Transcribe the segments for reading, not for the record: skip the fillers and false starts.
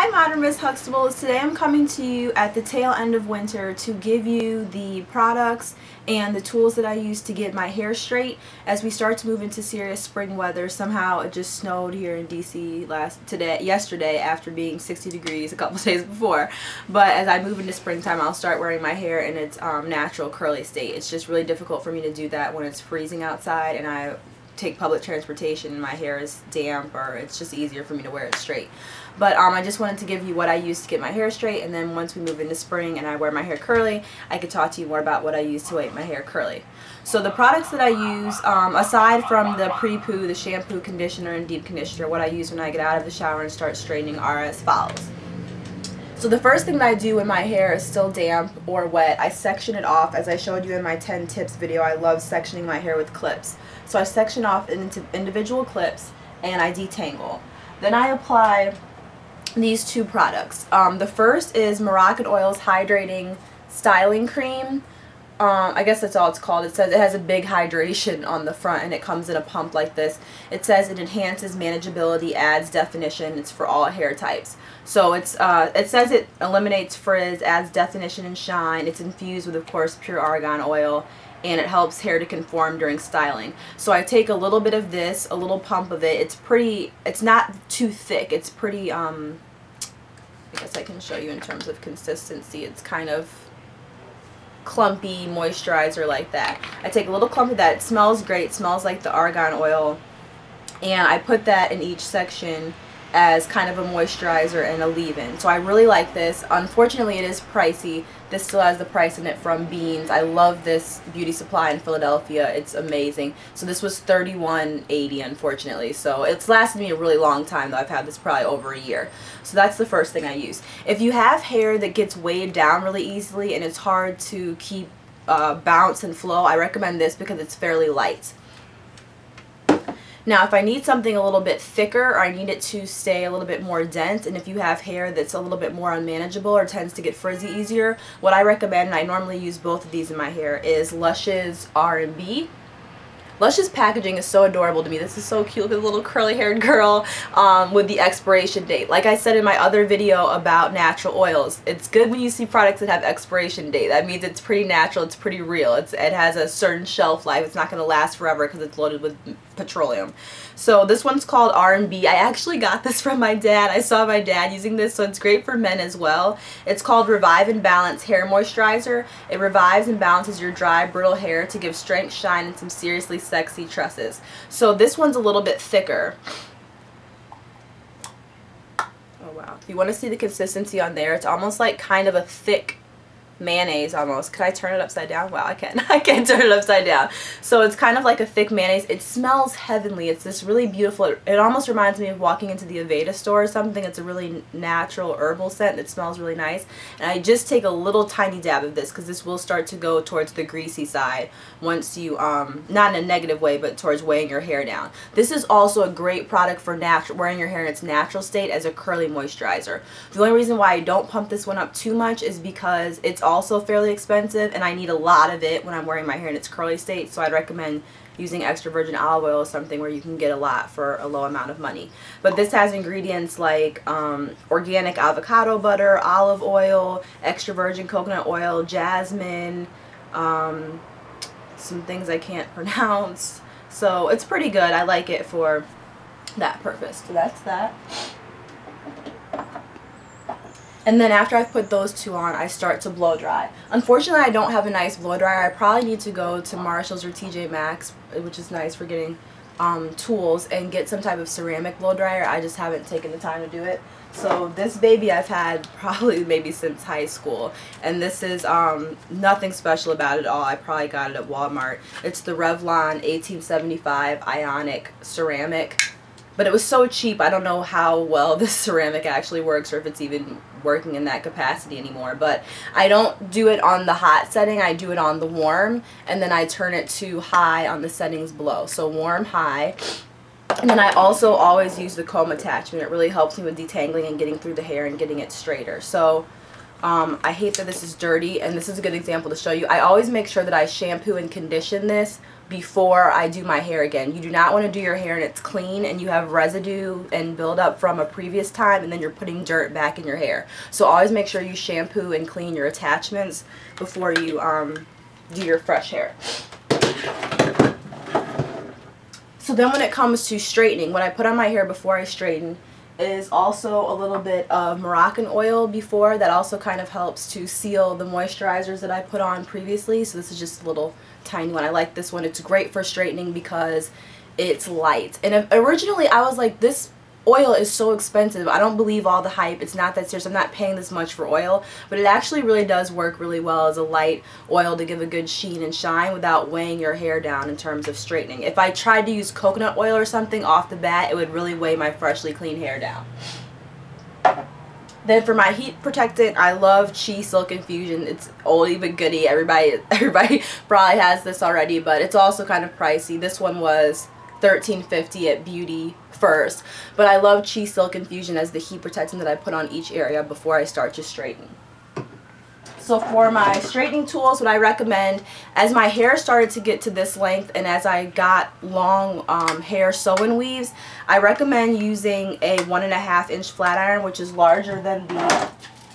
Hi Modern Miss Huxtables. Today I'm coming to you at the tail end of winter to give you the products and the tools that I use to get my hair straight as we start to move into serious spring weather. Somehow it just snowed here in DC yesterday after being 60 degrees a couple days before. But as I move into springtime, I'll start wearing my hair in its natural curly state. It's just really difficult for me to do that when it's freezing outside and I take public transportation and my hair is damp, or it's just easier for me to wear it straight. But I just wanted to give you what I use to get my hair straight, and then once we move into spring and I wear my hair curly, I could talk to you more about what I use to make my hair curly. So the products that I use, aside from the pre-poo, the shampoo, conditioner, and deep conditioner, what I use when I get out of the shower and start straightening are as follows. So the first thing that I do when my hair is still damp or wet, I section it off. As I showed you in my 10 tips video, I love sectioning my hair with clips. So I section off into individual clips and I detangle. Then I apply these two products. The first is Moroccan Oil's Hydrating Styling Cream. I guess that's all it's called. It says it has a big hydration on the front and it comes in a pump like this. It says it enhances manageability, adds definition. It's for all hair types. So it says it eliminates frizz, adds definition and shine. It's infused with, of course, pure argan oil, and it helps hair to conform during styling. So I take a little bit of this, a little pump of it. It's not too thick. It's pretty, I guess I can show you in terms of consistency. It's kind of clumpy moisturizer like that. I take a little clump of that. It smells great. It smells like the argan oil. And I put that in each section as kind of a moisturizer and a leave-in. So I really like this. Unfortunately, it is pricey. This still has the price in it from Beans. I love this beauty supply in Philadelphia. It's amazing. So this was $31.80, unfortunately. So it's lasted me a really long time, though. I've had this probably over a year. So that's the first thing I use. If you have hair that gets weighed down really easily and it's hard to keep bounce and flow, I recommend this because it's fairly light. Now, if I need something a little bit thicker, or I need it to stay a little bit more dense, and if you have hair that's a little bit more unmanageable or tends to get frizzy easier, what I recommend, and I normally use both of these in my hair, is Lush's R&B. Lush's packaging is so adorable to me. This is so cute. Look at the little curly haired girl with the expiration date. Like I said in my other video about natural oils, it's good when you see products that have expiration date. That means it's pretty natural, it's pretty real. It has a certain shelf life. It's not going to last forever because it's loaded with petroleum. So this one's called R&B. I actually got this from my dad. I saw my dad using this, so it's great for men as well. It's called Revive and Balance Hair Moisturizer. It revives and balances your dry, brittle hair to give strength, shine, and some seriously sexy tresses. So this one's a little bit thicker. Oh wow. If you want to see the consistency on there, it's almost like kind of a thick mayonnaise almost. Can I turn it upside down? Wow, I can. I can turn it upside down. So it's kind of like a thick mayonnaise. It smells heavenly. It's this really beautiful, it almost reminds me of walking into the Aveda store or something. It's a really natural herbal scent that smells really nice. And I just take a little tiny dab of this because this will start to go towards the greasy side once you, not in a negative way, but towards weighing your hair down. This is also a great product for wearing your hair in its natural state as a curly moisturizer. The only reason why I don't pump this one up too much is because it's also fairly expensive and I need a lot of it when I'm wearing my hair in its curly state, so I'd recommend using extra virgin olive oil or something where you can get a lot for a low amount of money. But this has ingredients like organic avocado butter, olive oil, extra virgin coconut oil, jasmine, some things I can't pronounce. So it's pretty good. I like it for that purpose. So that's that. And then after I've put those two on, I start to blow dry. Unfortunately, I don't have a nice blow dryer. I probably need to go to Marshall's or TJ Maxx, which is nice for getting tools, and get some type of ceramic blow dryer. I just haven't taken the time to do it. So this baby I've had probably maybe since high school. And this is nothing special about it at all. I probably got it at Walmart. It's the Revlon 1875 Ionic Ceramic. But it was so cheap, I don't know how well this ceramic actually works or if it's even working in that capacity anymore. But I don't do it on the hot setting, I do it on the warm, and then I turn it to high on the settings below. So warm, high. And then I also always use the comb attachment. It really helps me with detangling and getting through the hair and getting it straighter. So I hate that this is dirty, and this is a good example to show you. I always make sure that I shampoo and condition this before I do my hair again. You do not want to do your hair and it's clean and you have residue and buildup from a previous time, and then you're putting dirt back in your hair. So always make sure you shampoo and clean your attachments before you do your fresh hair. So then when it comes to straightening, what I put on my hair before I straighten is also a little bit of Moroccan oil before. That also kind of helps to seal the moisturizers that I put on previously. So this is just a little tiny one. I like this one. It's great for straightening because it's light. And originally I was like, this oil is so expensive. I don't believe all the hype. It's not that serious. I'm not paying this much for oil, but it actually really does work really well as a light oil to give a good sheen and shine without weighing your hair down in terms of straightening. If I tried to use coconut oil or something off the bat, it would really weigh my freshly clean hair down. Then for my heat protectant, I love Chi Silk Infusion. It's oldie but goodie. Everybody probably has this already, but it's also kind of pricey. This one was $13.50 at Beauty First, but I love Chi Silk Infusion as the heat protectant that I put on each area before I start to straighten. So for my straightening tools, what I recommend, as my hair started to get to this length and as I got long hair sew-in weaves, I recommend using a 1.5 inch flat iron, which is larger than the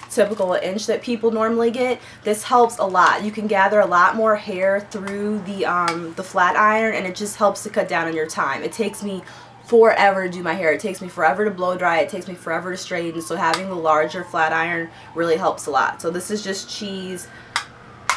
typical inch that people normally get. This helps a lot. You can gather a lot more hair through the flat iron, and it just helps to cut down on your time. It takes me forever to do my hair. It takes me forever to blow dry. It takes me forever to straighten. So having the larger flat iron really helps a lot. So this is just Chi's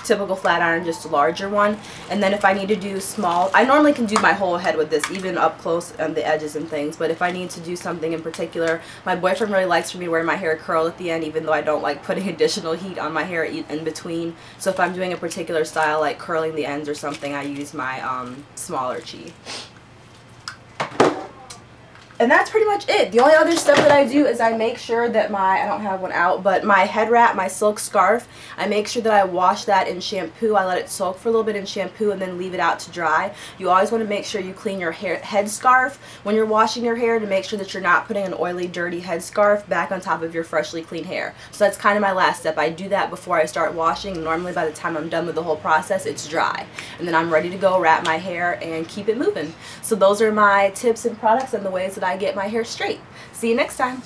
typical flat iron, just a larger one. And then if I need to do small, I normally can do my whole head with this, even up close on the edges and things, but if I need to do something in particular, my boyfriend really likes for me to wear my hair curled at the end, even though I don't like putting additional heat on my hair in between. So if I'm doing a particular style like curling the ends or something, I use my smaller Chi. And that's pretty much it. The only other stuff that I do is I make sure that I don't have one out, but my head wrap, my silk scarf, I make sure that I wash that in shampoo. I let it soak for a little bit in shampoo and then leave it out to dry. You always want to make sure you clean your head scarf when you're washing your hair to make sure that you're not putting an oily, dirty head scarf back on top of your freshly clean hair. So that's kind of my last step. I do that before I start washing. Normally by the time I'm done with the whole process, it's dry. And then I'm ready to go wrap my hair and keep it moving. So those are my tips and products and the ways that I get my hair straight. See you next time.